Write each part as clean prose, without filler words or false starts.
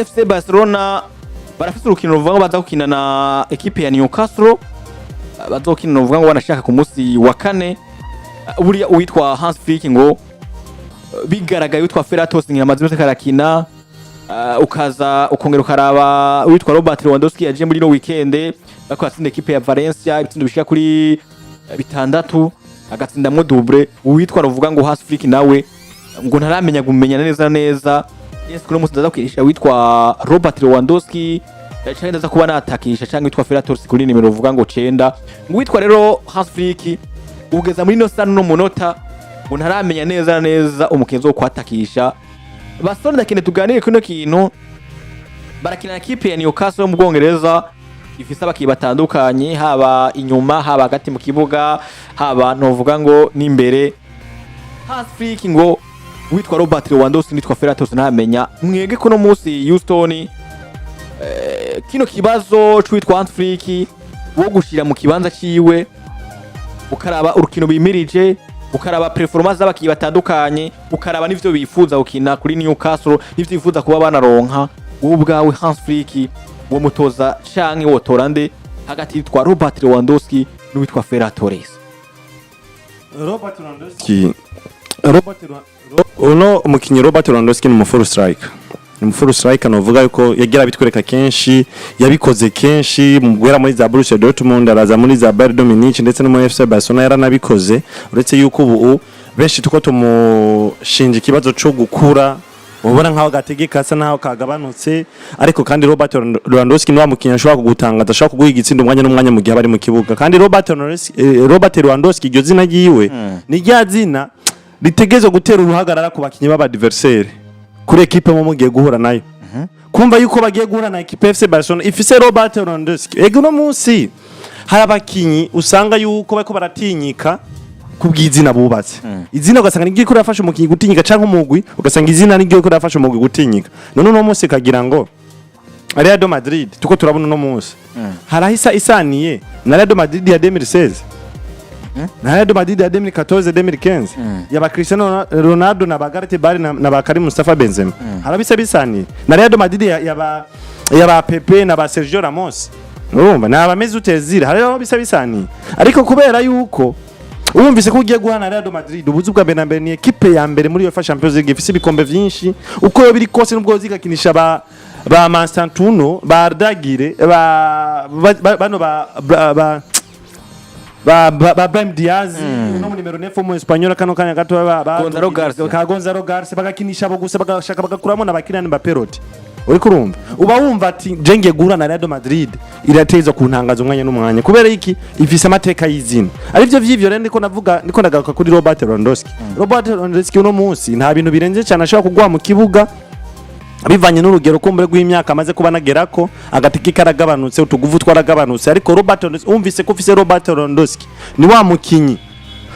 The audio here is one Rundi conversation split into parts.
FC Barcelona barafite urukino ruvuga ngo bazakina na equipe ya Newcastle, bazokina ruvuga ngo banashaka ku munsi wa kane. Buriya uwitwa Hansi ngo bigaragaye witwa Ferratos nk'amazi meze karakina, ukaza ukongera ukaraba witwa Robert Lewandowski yaje muri no weekend bako atsinda equipe ya Valencia ibitsindo bishika kuri 6 agatsindamwo double. Uwitwa ruvuga ngo Hansi nawe ngo ntaramenya gumenyana neza neza. Yes, kuno musi ndaza kwirisha witwa Robert Lewandowski cyane ndaza kuba natakisha cyangwa witwa Ferratos kuri nimero ruvuga ngo 9 ngo witwa rero Hansi ugeza muri no sano no munota ngo ntaramenya neza neza umukenzo wo kwatakisha. Barcelona dakine tuganire kuno kintu barakina na equipe ya Newcastle mu Bwongereza ifise abaki batandukanye, haba inyuma haba hagati mu kibuga haba novuga ngo n'imbere. Hansi ngo witwa Robert Lewandowski nitwa Ferratos ntamenya mwege kuno munsi Houston kino kibazo cy'witwa Hansi wo gushira mu kibanza ciwe ukaraba urukino bimirije, ukaraba performance z'abaki batandukanye, ukaraba n'ivyo bifuza gukina kuri Newcastle n'ivyo bifuza kuba banaronka. Wowe ubwawe Hansi wo mutoza canke wotorande hagati yitwa Robert Lewandowski n'uwitwa Ferratos? Uno umukinyi Robert Lewandowski ni full striker. Ni full striker novuga yuko yagira bitwereka kenshi, yabikoze kenshi mu gwera muri za Borussia Dortmund, araza muri za Bayern Munich ndetse no muri FC Barcelona yaranabikoze. Uretse yuko ubu benshi tuko tumushinja ikibazo cyo gukura, ubona nkaho gategeka asa naho kagabanutse, ariko kandi Robert Lewandowski ni wa mukinnyi ashobora kugutanga, adashobora kuguha igitsinda umwanya n'umwanya mu gihe bari mu kibuga. Kandi Robert Lewandowski iryo zina giwe ni rya zina ritegeze gutera uruhagarara ku bakinyi b'abadversaire kuri equipe mu mugiye guhura nayo. Kumva yuko bagiye guhura na equipe FC Barcelona ifise Robert Lewandowski, ego no munsi hari abakinyi usanga yuko bako baratinyika kubw'izina bubatse. Izina ugasanga ni giko rafasha umukinyi gutinyika canke umugwi, ugasanga izina ni giko rafasha umugwi gutinyika. None no munsi kagira ngo Real Madrid tuko turabona no munsi harahisa isaniye na Real Madrid ya 2016 na Real Madrid ya 2014 2015 yaba Cristiano Ronaldo na Gareth Bale na ba Karim Mustafa Benzema harabisa bisaniye na Real Madrid yaba Pepe na ba Sergio Ramos. Urumva na abameze utezira hariho bisa bisaniye, ariko kubera yuko urumvise ko ugiye guhana Real Madrid ubuzu bwa mbere na mbere ni equipe ya mbere muri UEFA Champions League ifise ibikombe vyinshi, uko yo biri kose nubwo zigakinisha ba Mansantuno ba Ardagire bano ba Brahim Diaz no numero 9 mu Espanyol kano kanya gato ba Gonzalo Garcia bagakinisha abo gusa bagashaka bagakuramo na bakirani ba Peroti. Uri kurumva uba wumva ati jenge gura na Real Madrid irateza kuntangaza umwanya n'umwanya kubera iki ifise amateka y'izina. Arivyo vy'ivyo rende ko navuga niko ndagaruka kuri Robert Lewandowski. Robert Lewandowski uno munsi nta bintu birenze cyane ashaka kugwa mu kibuga bivanye n'urugero kumbure rw'imyaka amaze kuba nagerako, agatiki karagabanutse, utuguvu twaragabanutse, ariko Robert Lewandowski umvise ko ufise Robert Lewandowski ni wa mukinyi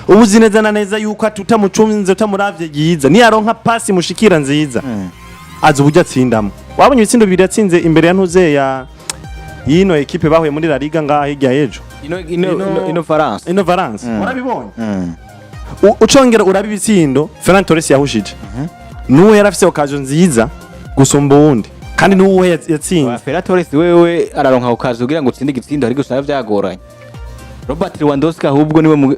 ubuzi neza na neza yuko tutamucunze utamuravye yiza ni aronka pasi mushikira nziza azi uburyo atsindamo. Wabonye ibitsindo bibiri yatsinze imbere ya ntuze ya yino equipe bahuye muri La Liga ngaha hirya ejo ino France urabibonye ucongera urabibitsindo Ferratos yahushije nuwe yarafise occasion nziza gusumba uwundi kandi nuwe yatsinze. Ferratos wewe araronka occasion kugira ngo utsinde igitsindo ariko usanga vyagoranye. Robert Lewandowski ahubwo niwe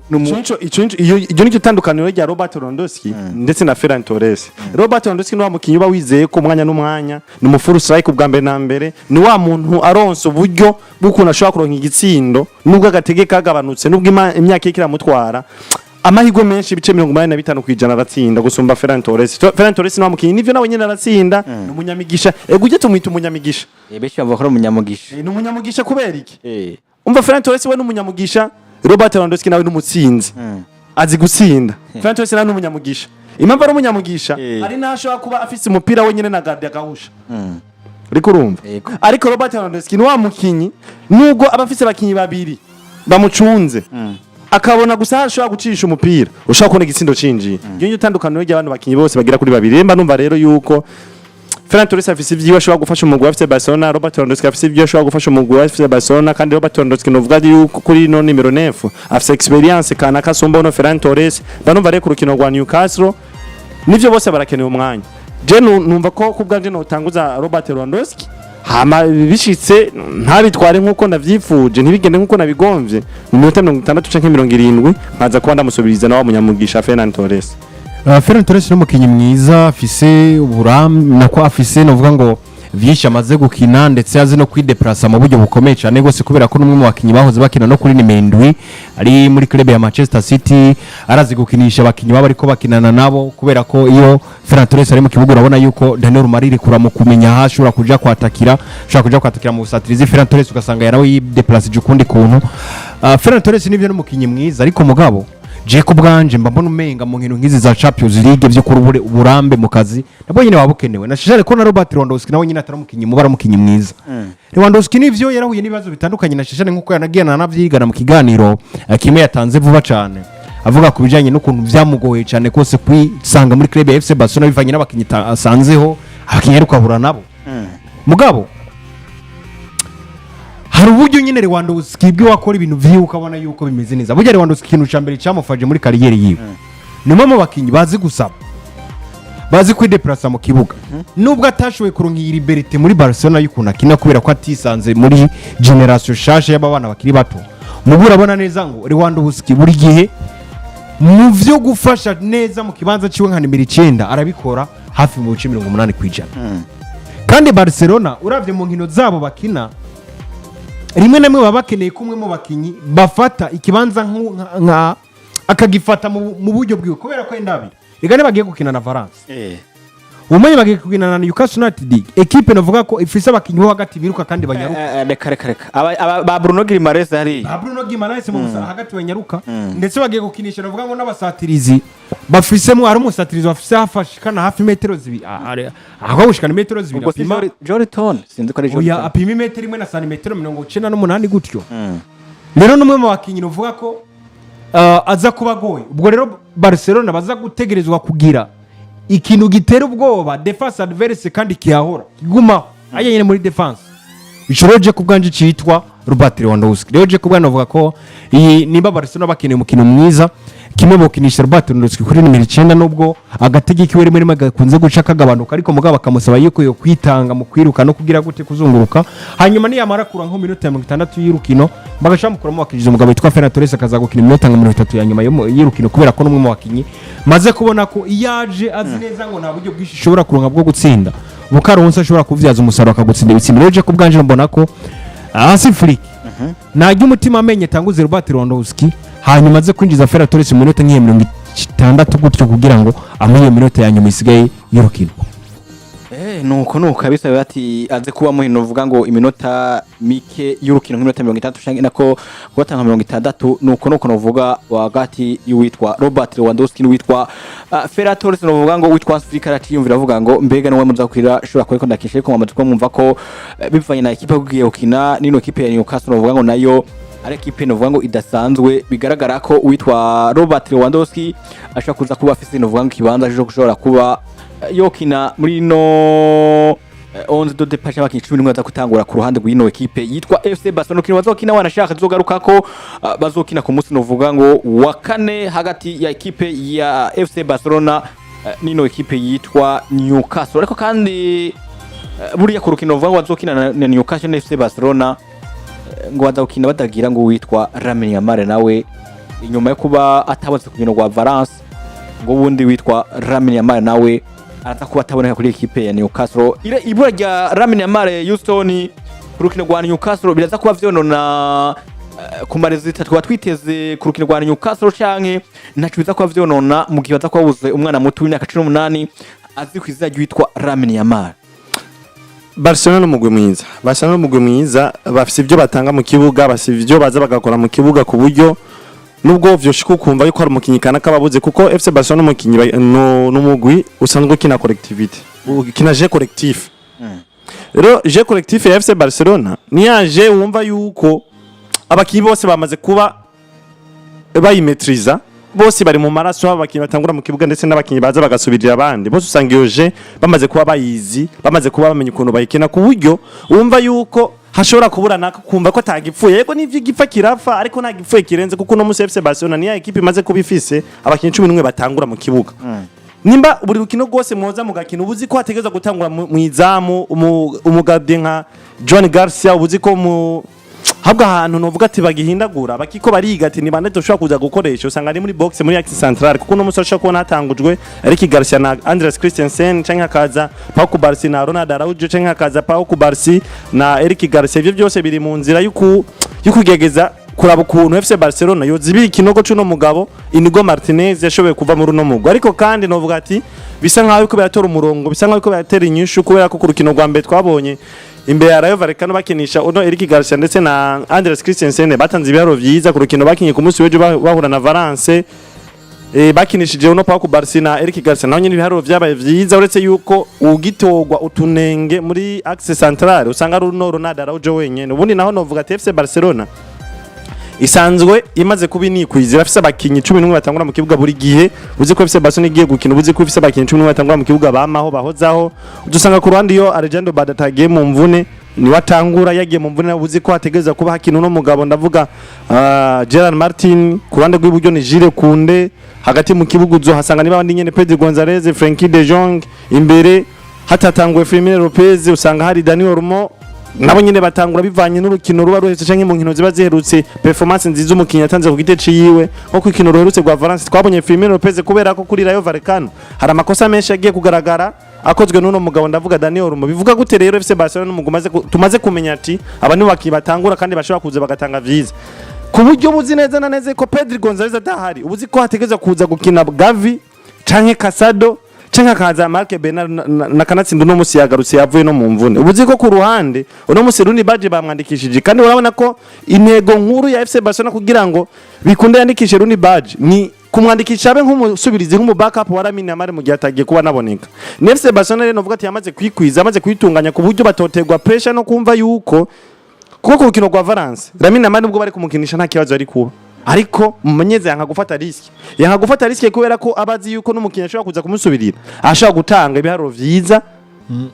iyo nicyo tandukaniro rya Robert Lewandowski ndetse na Ferratos. Robert Lewandowski ni wa mukinyi uba wizeye ko umwanya n'umwanya ni mu full strike ubwa mbere na mbere, ni wa muntu aronse uburyo bw'ukuntu ashobora kuronka igitsindo nubwo agategeka kagabanutse nubwo imyaka ikira mutwara amahirwe menshi ibice 85 kwijana aratsinda gusumba Ferratos. Ferratos ni wa mukinyi nivyo nawe nyene aratsinda ni umunyamigisha, ego uje tumwita umunyamigisha. Beshi bavuga ko umunyamugisha. Ni umunyamugisha kubera iki? Umva Ferratos we n'umunyamugisha, Robert Lewandowski nawe n'umutsinzi azi gutsinda. Ferratos nawe n'umunyamugisha, impamvu ari umunyamugisha ari nashobora kuba afise umupira wenyene na garde akawusha. Ariko urumva ariko Robert Lewandowski ni wa mukinyi nubwo abafise bakinyi babiri bamucunze akabona gusa ashobora gucisha umupira ushaka kubona igitsindo cinjiye. Iyo utandukana n'abantu bakinyi bose bagira kuri babiri. Mba numva rero yuko Ferratos afise ivyo ashobora gufasha umugwi wa FC Barcelona, Robert Lewandowski afise ivyo ashobora gufasha umugwi wa FC Barcelona, kandi Robert Lewandowski novuga yuko kuri no numero 9 afise experience kana kasumba no Ferratos. Banumva rero ku rukino rwa Newcastle nivyo bose barakeneye umwanya. je numva ko kubwanje no tanguza Robert Lewandowski hama bishitse ntabitware nkuko navyifuje ntibigende nkuko nabigomvye mu minota 60 canke 70 nkaza kuba ndamusubiriza na wa munyamugisha Ferran Torres. Ferran Torres ni umukinyi mwiza afise uburam nako afise novuga ngo vyinshi amaze gukina ndetse azi no kwideplasa mu buryo bukomeye cyane gose kubera ko numwe mu bakinyi bahoze bakina no kuri nimero 7 ari muri club ya Manchester City arazi gukinisha abakinyi baba ariko bakinana nabo kubera ko iyo Ferran Torres ari mu kibuga urabona yuko Daniel Mariri kuramo kumenya hashura kuja kwatakira mu busatirizi Ferran Torres ugasanga yarawe yideplasa ukundi kuntu. Ferran Torres nivyo n'umukinyi mwiza ariko mugabo Jacob Ganje mbona umenga mu nkino ngizi za Champions League byo kuri uburambe mu kazi nabo nyine wabukenewe nashishare ko na Robert Lewandowski nawe nyine ataramukinyi mubara mukinyi mwiza. Lewandowski nivyo yarahuye n'ibibazo bitandukanye nashishare nkuko yanagiyana navyigana mu kiganiro kimwe yatanze vuba cyane avuga ku bijanye n'ukuntu vyamugoye cyane kose kwisanga muri club ya FC Barcelona bivanye n'abakinyi asanzeho abakinyi ari kwahura nabo mugabo hari uburyo nyine Lewandowski bwe wakora ibintu vyiwe ukabona yuko bimeze neza burya Lewandowski ikintu cyambere cyamufaje muri kariyeri yiwe nimwe mu bakinyi bazi gusaba bazi kwideplasa mu kibuga nubwo atashoboye kuronka iyi liberté muri Barcelona y'ukuna kina kubera ko atisanze muri generation shasha y'abana bakiri bato mubura abona neza ngo Lewandowski buri gihe mu vyo gufasha neza mu kibanza ciwe nka nimero 9 arabikora hafi mu 80%. Kandi Barcelona uravye mu nkino zabo bakina rimwe namwe babakeneye kumwe mu bakinyi bafata ikibanza nka akagifata mu buryo bwiwe kubera ko indabira igane bagiye gukina na Valence umenye bagiye gukina na Newcastle United equipe navuga ko ifise abakinyi bo hagati biruka kandi banyaruka reka aba Bruno Guimaraes hari Bruno Guimaraes mu hagati banyaruka ndetse bagiye gukinisha navuga ngo n'abasatirizi bafisemo ari umusatirizi bafise Yafashe kana hafi metero 2 aho gushikana metero 2 apima Jordan sinzi ko ari Jordan oya apima metero 1 na santimetero 98 gutyo rero numwe mu bakinyi navuga ko aza kubagoye ubwo rero Barcelona baza gutegerezwa kugira ikintu gitera ubwoba defense adverse kandi kiyahora kiguma ayanye muri defense bishoroje kubwanje citwa Robert Lewandowski rero je kubwana navuga ko iyi nimba Barcelona bakeneye umukino mwiza kimwe bokinisha Robert Lewandowski kuri nimero 9 nubwo agategekiwe rimwe rimwe gakunze guca kagabanuka ariko mugabo akamusaba yuko yo kwitanga mu kwiruka no kugira gute kuzunguruka hanyuma ni yamara kura nko minota 60 y'urukino bagashamukuramo bakijije umugabo witwa Ferran Torres akaza gukina iminota 30 ya nyuma y'urukino kubera ko numwe mu bakinyi maze kubona ko iyaje azi neza ngo nta buryo bwishi shobora kuronka bwo gutsinda bukaronsa ashobora kuvyaza umusaruro akagutsinda ibitsinda rero je kubwanje mbona ko Hansi Flick najya umutima amenye tanguze Robert Lewandowski hanyuma aze kwinjiza Ferran Torres mu minota nk'iye 60 gutyo kugira ngo amuye minota ya nyuma isigaye y'urukino. Nuko kabisa bati aze kuba muhino uvuga ngo iminota mike y'urukino nk'iminota 30 canke nako gutanga 60 nuko novuga wagati y'uwitwa Robert Lewandowski n'uwitwa Ferran Torres novuga ngo witwa Afrika ratiyumvira avuga ngo mbega nawe muzakwira shobora kureko ndakishe ko mwamaze ko mwumva ko bivanye na equipe kugiye gukina nino equipe ya Newcastle novuga ngo nayo ari equipe novuga ngo idasanzwe bigaragara ko witwa Robert Lewandowski ashaka kuza kuba afise novuga ngo kibanza cyo gushobora kuba yokina muri no 11 do depasha bakinyi 11 baza kutangura ku ruhande rw'ino equipe yitwa FC Barcelona kino bazokina wanashaka zogaruka ko bazokina ku munsi novuga ngo wa kane hagati ya equipe ya FC Barcelona nino equipe yitwa Newcastle ariko kandi buriya ku rukino novuga ngo bazokina na Newcastle na FC Barcelona ngo bazokina badagira ngo witwa Lamine Yamal nawe inyuma yo kuba atabonetse ku rukino rwa Valence ngo bundi witwa Lamine Yamal nawe araza kuba ataboneka kuri equipe ya Newcastle ibura rya Lamine Yamal Houston ku rukino rwa Newcastle biraza kuba vyonona ku marezi 3 twa twiteze ku rukino rwa Newcastle canke ntacu biza kuba vyonona mu gihe baza kubabuze umwana muto w'imyaka 18 azi kwizira ryitwa Lamine Yamal. Barcelona n'umugwi mwiza bafise ibyo batanga mu kibuga bafise ibyo baza bagakora mu kibuga ku buryo nubwo vyoshika ukumva yuko ari umukinyi kana kababuze kuko FC Barcelona umukinyi n'umugwi usanzwe kina collectivity kina je collectif rero je collectif ya FC Barcelona niyaje wumva yuko abakinyi bose bamaze kuba bayimetriza bose bari mu maraso abakinyi batangura mu kibuga ndetse n'abakinyi baza bagasubirira abandi bose usanga iyo je bamaze kuba bayizi bamaze kuba bamenye ukuntu bayikina ku buryo wumva yuko hashobora kubura naka kumva ko tagipfuye yego nivyo gipfa kirafa ariko nta gipfuye kirenze kuko no mu FC Barcelona ni ya equipe imaze kubifise abakinyi 11 batangura mu kibuga nimba buri rukino rwose mwoza mugakina ubuzi ko hategezwa gutangura mu izamu umugardien nka John Garcia ubuzi ko mu habwa ahantu novuga ati bagihindagura bakiko bariga ati nibande toshobora kuza gukoresha usanga ari muri box muri axe central kuko no musosha kubona hatangujwe Eric Garcia na Andreas Christensen canke akaza Pau Kubarsi na Ronald Araujo canke akaza Pau Kubarsi na Eric Garcia ivyo byose biri mu nzira y'ukugegeza kuraba ukuntu FC Barcelona yozibira ikinogo cuno mugabo Inigo Martinez yashoboye kuva muri uno mugwa ariko kandi novuga ati bisa nkaho yuko byatora umurongo bisa nkaho yuko byatera inyishu kubera ko ku rukino rwa mbere twabonye imbere ya Rayo Vallecano bakinisha ono Eric Garcia ndetse na Andreas Christensen batanze ibiharo vyiza ku rukino bakinye ku munsi w'ejo bahura na Valence bakinishije ono Pau Kubarsi na Eric Garcia naho nyine ibiharo vyabaye vyiza uretse yuko ugitogwa utunenge muri axe centrale usanga ari Ronald Araujo wenyene ubundi naho novuga ati FC Barcelona isanzwe imaze kuba inikwizira afise abakinyi 11 batangura mu kibuga buri gihe uzi ko FC Barcelona igiye gukina uzi ko afise abakinyi 11 batangura mu kibuga bamaho bahozaho udusanga ku ruhande yo Alejandro Badatagiye mu mvune ni watangura yagiye mu mvune uzi ko hategeza kuba hakina no mugabo ndavuga Gerard Martin ku ruhande rw'iburyo ni Jules Kunde hagati mu kibuga uzo hasanga niba bandi nyene Pedro Gonzalez Frenkie de Jong imbere hatatangwe Firmino Lopez usanga hari Dani Olmo nabo nyine batangura bivanye n'urukino ruba ruhetse canke mu nkino ziba ziherutse performance nziza umukinnyi yatanze ku gite ciwe nko ku ikino ruherutse rwa Valence twabonye Firmino Lopez kubera ko kuri Rayo Vallecano hari amakosa menshi yagiye kugaragara akozwe n'uno mugabo ndavuga Dani Olmo bivuga gute rero FC Barcelona n'umugumaze tumaze kumenya ati aba ni bakibatangura kandi bashobora kuza bagatanga vyiza ku buryo buzi neza na neza ko Pedro Gonzalez atahari ubuzi ko hategeza kuza gukina Gavi canke Casado canka kaza Marc Bernard na kanatsinda no musi yagarutse yavuye no mu mvune ubuzi ko ku ruhande uno musi rundi baje bamwandikishije kandi urabona ko intego nkuru ya FC Barcelona kugira ngo bikunde yandikishe rundi baje ni kumwandikisha abe nk'umusubirizi nk'umu backup wa Lamine Yamal mu gihe atagiye kuba naboneka ni FC Barcelona rero novuga ati yamaze kwikwiza yamaze kwitunganya ku buryo batotegwa pressure no kumva yuko kuko ku rukino rwa Valence Lamine Yamal nubwo bari kumukinisha nta kibazo ari kuba ariko mumenyeze yanga gufata risk kubera ko abazi yuko n'umukinnyi ashobora kuza kumusubirira ashobora gutanga ibiharo vyiza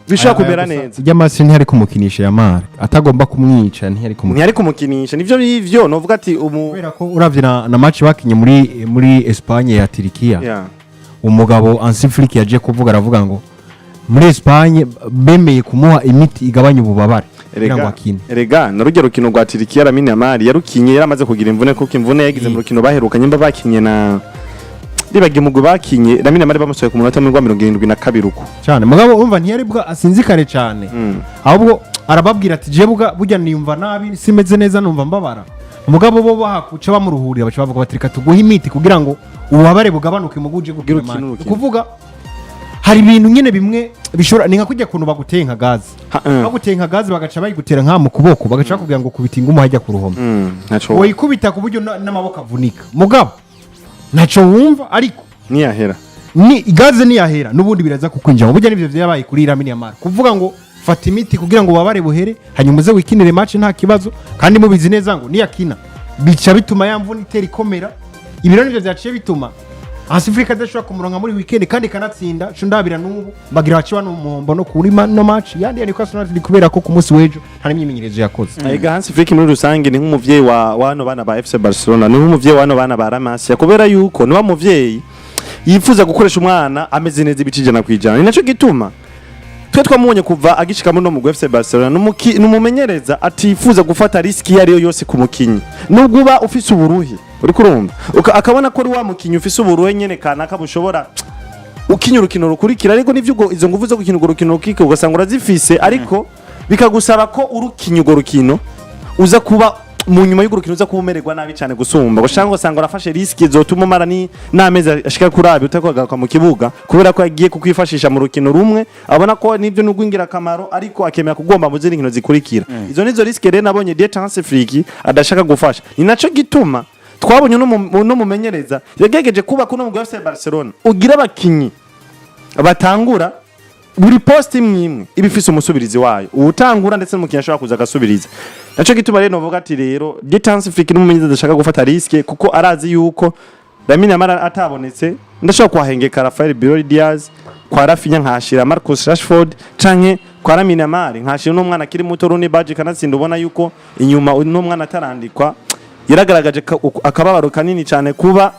bishobora kumera neza ry'amasi ntihari kumukinisha Yamal atagomba kumwica ntihari kumukinisha nivyo novuga ati kubera ko uravye na match bakinye muri Espagne ya Turkiya umugabo Hansi yaje kuvuga aravuga ngo muri Espagne bemeye kumuha imiti igabanya ububabare Erega narugero rukino rwa Turkiya Lamine Yamal yarukinye yaramaze kugira imvune kuko imvune yagize mu rukino baherukanye mba bakinye na ribagiye mugwe bakinye Lamine Yamal bamusoye ku munota wa 72 uko cyane mugabo umva ntiyari bwa asinzikare cyane ahubwo arababwira ati je burya niyumva nabi simeze neza numva mbabara umugabo bo bahakuca bamuruhurira baca bavuga batirika tuguha imiti kugira ngo ububabare bugabanuke mu guje kuvuga hari ibintu nyene bimwe bishora ninka kujya kuntu bagutenka gazi bagutenka gazi bagaca bayigutera nka mu kuboko bagaca kugira ngo kubitinga umuhajya ku ruhome woyikubita ku buryo n'amaboko avunika mugabo naco wumva ariko niyahera ni gazi niyahera nubundi biraza kukwinjira mu buryo nivyo vyabaye kuri Lamine Yamal kuvuga ngo fata imiti kugira ngo babare buhere hanyuma uze wikinire match nta kibazo kandi mubizi neza ngo niyakina bica bituma yamvuna itera ikomera ibiro nivyo vyaciye bituma Afrika adashobora kumuronga muri weekend kandi kanatsinda cundabira n'ubu bagira baciwa n'umuhombo no kuri no match yandi yani kwasona kubera ko ku munsi w'ejo hari imyimenyerezo yakoze Ega Hansi Afrika muri rusange ni nk'umuvyeyi wa wano bana ba FC Barcelona ni nk'umuvyeyi wano bana ba Ramasi kubera yuko niba muvyeyi yifuza gukoresha umwana ameze neza ibicijana kwijana ni naco gituma twe twamubonye kuva agishika muri no mu FC Barcelona numumenyereza atifuza gufata risk yari yose ku mukinyi nubwo uba ufise uburuhi uri kurumva akabona ko ari wa mukinyi ufise uburuhe nyene kana kabushobora ukinya urukino rukurikira ariko nivyo izo nguvu zo gukina urukino rukike ugasanga urazifise ariko bikagusaba ko urukinya urwo rukino uza kuba mu nyuma y'urukino uza kubumererwa nabi cyane gusumba gushanga usanga urafashe risk zotuma mara ni nameza ashika kurabi utakwagaruka mu kibuga kubera ko yagiye kukwifashisha mu rukino rumwe abona ko nivyo n'ugwingira kamaro ariko akemera kugomba mu zindi nkino zikurikira izo nizo risk rero nabonye die chance friki adashaka gufasha ni naco gituma twabonye no mumenyereza yagegeje kuba kuno mu FC Barcelona ugira abakinyi batangura buri post imwe ibifise umusubirizi wayo utangura ndetse n'umukinnyi ashobora kuza agasubiriza naco gituma rero novuga ati rero Distance Flick n'umumenyereza adashaka gufata risk kuko arazi yuko Lamine Yamal atabonetse ndashaka kwahengeka Rafael Diaz kwa Rafinha nkashira Marcus Rashford canke kwa Lamine Yamal nkashira no mwana kiri muto Rooney Badge kanatsinda ubona yuko inyuma no mwana atarandikwa yaragaragaje akababaro kanini cyane kuba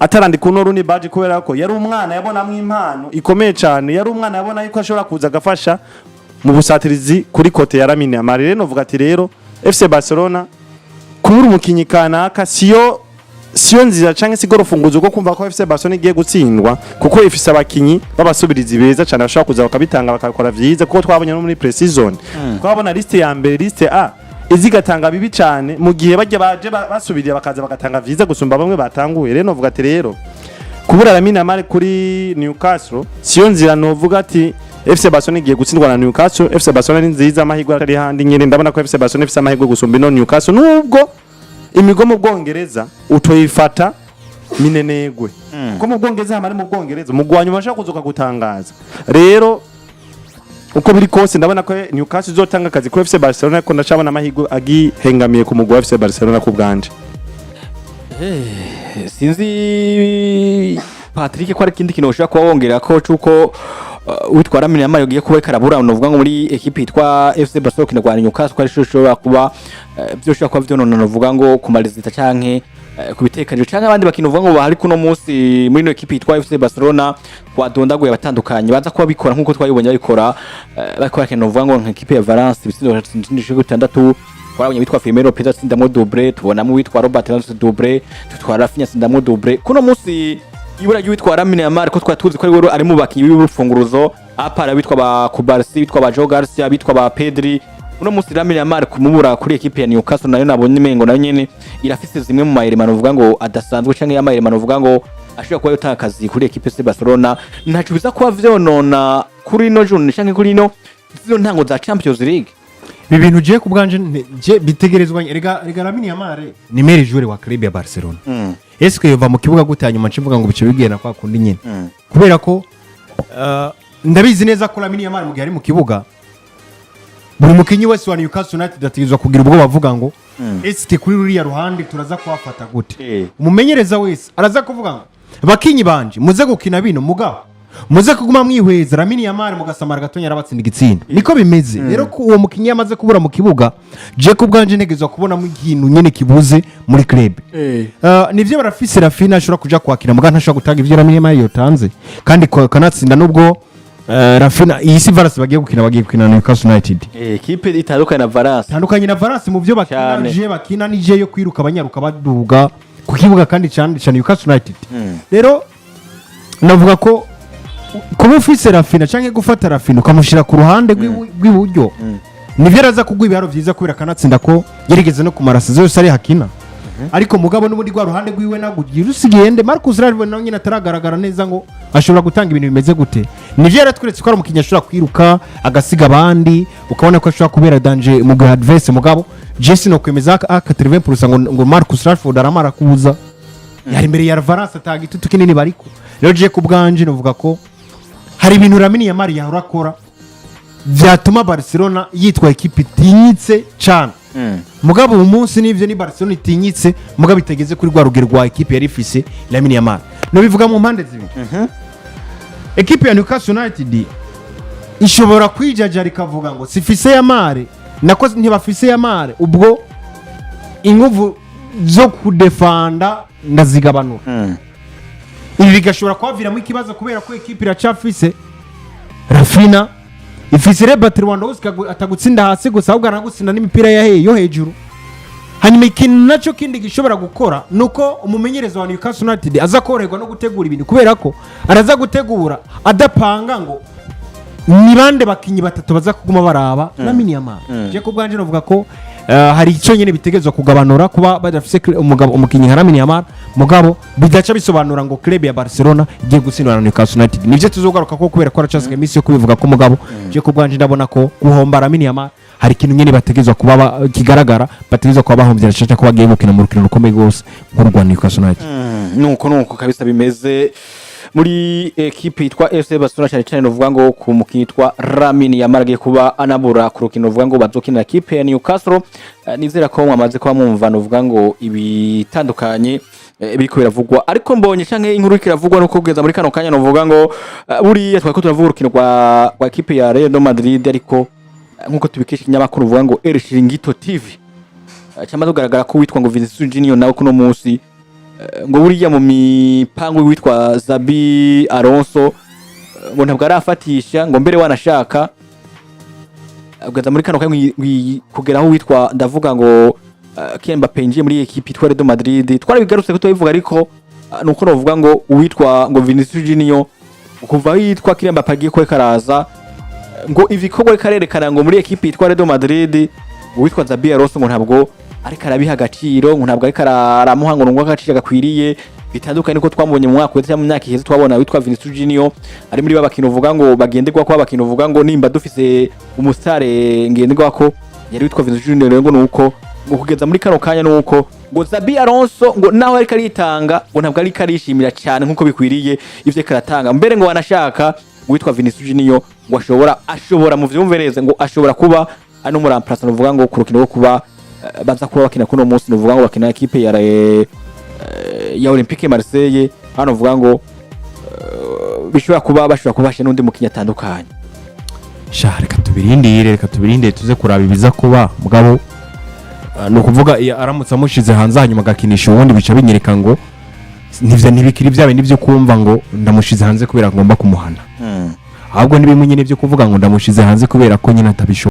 atarandika uno runi baji kubera ko yari umwana yabonamwe impano ikomeye cyane, yari umwana yabona yuko ashobora kuza agafasha mu busatirizi kuri kote ya Lamine Yamal. Rero novuga ati rero FC Barcelona kubura umukinyi kanaka siyo nzira canke sigoro funguzo ko kumva ko FC Barcelona igiye gutsindwa, kuko ifise abakinyi babasubirizi beza cyane bashobora kuza bakabitanga bakakora vyiza, kuko twabonye no muri pre-season twabona liste ya mbere, liste A izigatanga bibi cyane, mu gihe bajya baje basubiriye bakaza bagatanga vyiza gusumba bamwe batanguye. Rero novuga ati rero kubura Lamine Yamal kuri Newcastle siyo nzira, novuga ati FC Barcelona igiye gutsindwa na Newcastle. FC Barcelona ni nziza, amahirwe ari handi nyene, ndabona ko FC Barcelona ifise amahirwe gusumba no Newcastle, nubwo imigo mu Bwongereza utoyifata minenegwe kuko mu Bwongereza hamari mu Bwongereza mugwanyu bashaka kuzoka gutangaza. Rero uko biri kose ndabona ko Newcastle izotanga akazi ku FC Barcelona, ko ndacabona amahirwe agihengamiye ku mugwa FC Barcelona ku bwanje. Sinzi Patrick ko ari kindi kintu ushaka kuba wongera ko cuko witwa Lamine Yamal yogiye kuba karabura novuga ngo muri equipe yitwa FC Barcelona kinagwana Newcastle, ko ari shobora kuba byoshobora kuba vyonona novuga ngo kumalizita canke kubitekanyo canke abandi bakino uvuga ngo bahari kuno munsi muri no equipe yitwa FC Barcelona kwadondaguye batandukanye baza kuba bikora nkuko twayibonye babikora, bakora kintu uvuga ngo nka equipe ya Valence bisindo 66 twarabonye bitwa Firmino Pedro sindamo double, tubonamo witwa Robert Lewandowski double, tutwara Rafinha sindamo double. Kuno munsi ibura y'uwitwa Lamine Yamal ko twatuzi ko ari mu bakinyi b'urufunguruzo apara bitwa ba Kubarsi, bitwa ba Joe Garcia, bitwa ba Pedri. Uno munsi Lamine Yamal kumubura kuri equipe ya Newcastle nayo nabonye imengo nayo nyene irafise zimwe mu mayiremano uvuga ngo adasanzwe canke y'amayiremano uvuga ngo ashobora kuba yotakazi kuri equipe ya Barcelona. Ntacu biza kuba vyonona kuri no june canke kuri no zino ntango za Champions League. Ibi bintu je ku bwanje je bitegerezwa rega Lamine Yamal ni meilleur joueur wa club ya Barcelona. Est-ce que yova mu kibuga gute hanyuma mvuga ngo bice bigena kwa kundi nyene kubera ko ndabizi neza ko Lamine Yamal mu gihe ari mu kibuga buri mukinyi wese wa Newcastle United ategezwa kugira ubwo bavuga ngo est-ce kuri ruriya ruhande turaza kuhafata gute. Umumenyereza wese araza kuvuga ngo bakinyi banje muze gukina bino mugabo muze kuguma mwihweza Lamine Yamal mugasamara gatonya arabatsinda igitsinda, niko bimeze. Rero ko uwo mukinyi yamaze kubura mu kibuga je ku bwanje ntegezwa kubona mu ikintu nyene kibuze muri club. Nivyo barafise Rafinha ashobora kuja kwakira muga ntashobora gutanga ivyo Lamine Yamal yotanze kandi kanatsinda nubwo Rafinha iyi si Valence bagiye gukina na Newcastle United. Equipe itandukanye na Valence. Tandukanye na Valence mu byo bakina nije yo kwiruka abanyaruka baduga ku kibuga kandi cyane Newcastle United. Rero navuga ko kuba ufise Rafinha canke gufata Rafinha ukamushira ku ruhande rw'iburyo nivyo araza kugwa ibiharo vyiza kubera kanatsinda ko yerigeze no kumarasa zose ari hakina. Ariko mugabo n'ubundi gwa ruhande rwiwe nagugira usigende Marcus Rashford nawe nyine ataragaragara neza ngo ashobora gutanga ibintu bimeze gute. Nivyo yaratweretse ko ari umukinya ashobora kwiruka agasiga abandi ukabona ko ashobora kubera danger mu gihe adverse mugabo Jesse no kwemeza 80% ngo Marcus Rashford aramara kuza yari imbere ya Valence atagitutu kinini bariko. Rero je ku bwanje novuga ko hari ibintu Lamine Yamal yarakora vyatuma Barcelona yitwa equipe tinyitse cyane. Mugabo uyu munsi nivyo ni Barcelona itinyitse mugabo itegeze kuri rwa rugero rwa equipe yari ifise Lamine Yamal. No bivuga mu mpande zibiri. Equipe ya Newcastle United ishobora kwijaja rikavuga ngo sifise Yamal nako ntibafise Yamal ubwo inguvu zo kudefanda ndazigabanura. Ibi bigashobora kwaviramo ikibazo kubera ko equipe iracafise Rafinha ifise Robert Lewandowski atagutsinda hasi gusa ahubwo aragutsinda n'imipira yo hejuru. Hanyuma ikintu naco kindi gishobora gukora nuko umumenyereza wa Newcastle United aza korerwa no gutegura ibintu kubera ko araza gutegura adapanga ngo ni bande bakinyi batatu baza kuguma baraba Lamine Yamal. Je ko bwanje novuga ko hari icyo nyene bitegezwa kugabanura kuba badafise umugabo umukinyi nka Lamine Yamal mugabo bidaca bisobanura ngo club ya Barcelona igiye gutsindwa na Newcastle United. Nivyo tuzogaruka ko kubera ko aracasika imisi yo kubivuga ko mugabo je ko bwanje ndabona ko guhomba Lamine Yamal hari ikintu nyene bategezwa kuba kigaragara bategezwa kuba bahomvye aracaca ko bagiye gukina mu rukino rukomeye gose nk'urwa Newcastle United. Nuko kabisa bimeze muri equipe yitwa FC Barcelona cyane cyane novuga ngo ku mukinyi yitwa Lamine Yamal agiye kuba anabura ku rukino novuga ngo bazokina equipe ya Newcastle. Nizera ko mwamaze kuba mwumva novuga ngo ibitandukanye biriko biravugwa, ariko mbonye canke inkuru ikiravugwa nuko kugeza muri kano kanya novuga ngo buri twako turavuga urukino rwa equipe ya Real Madrid, ariko nkuko tubikesha inyamakuru uvuga ngo El Chiringuito TV cyamaze kugaragara ko witwa ngo Vinicius Junior nawe kuno munsi ngo buriya mu mipango witwa Zabi Alonso ngo ntabwo arafatisha ngo mbere wanashaka agaza muri kano kugeraho witwa ndavuga ngo Mbappé ngiye muri equipe itware do Madrid twarabigarutse ko tubivuga ariko nuko novuga ngo uwitwa ngo Vinicius Junior kuva yitwa Mbappé agiye ko karaza ngo ibikorwa karerekana ngo muri equipe itware do Madrid uwitwa Zabi Alonso ngo ntabwo ariko arabiha agaciro ngo ntabwo ariko aramuha ngo agaciro gakwiriye bitandukanye niko twambonye mu mwaka wese mu myaka iheze twabona witwa Vinicius Junior ari muri babakino uvuga ngo bagenderwa ko babakino uvuga ngo nimba dufise umusare ngenderwa ko yari witwa Vinicius Junior ngo nuko ngo kugeza muri kano kanya nuko ngo Zabi Alonso ngo naho ariko aritanga ngo ntabwo ariko arishimira cyane nkuko bikwiriye ivyo karatanga mbere ngo wanashaka witwa Vinicius Junior ngo ashobora mu vyumve neza ngo ashobora kuba ano muri amplacement uvuga ngo ku rukino rwo kuba baza kuba bakina kuno munsi uvuga ngo bakina equipe ya Olympique Marseille hano uvuga ngo bishobora kuba n'undi mukinya atandukanye reka tubirindire tuze kuraba ibiza kuba mugabo no kuvuga aramutse amushize hanze hanyuma gakinisha ubundi bica binyereka ngo ntibikiri byabe nivyo kumva ngo ndamushize hanze kubera ngomba kumuhana ahubwo nibimunye nivyo kuvuga ngo ndamushize hanze kubera ko nyine atabisho